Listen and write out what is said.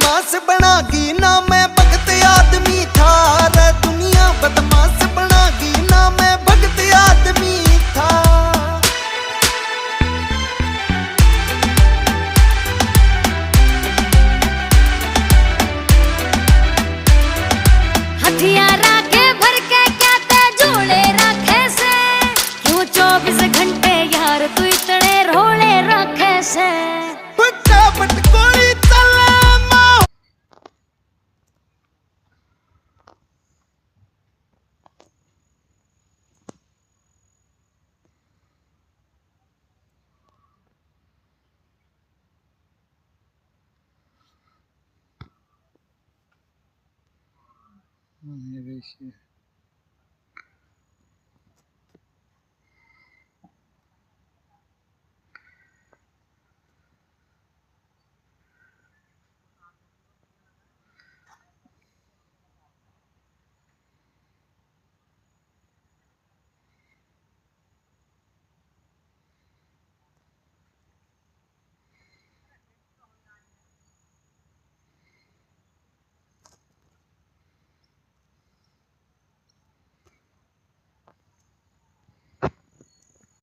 बदमाश बनागी ना मैं भगत आदमी था रे, दुनिया बदमाश बनागी ना मैं भगत आदमी था। हथियार आगे भर के क्या ते जोड़े रखे से, क्यों 24 घंटे यार तू इतने रोले रखे से। ये देखिए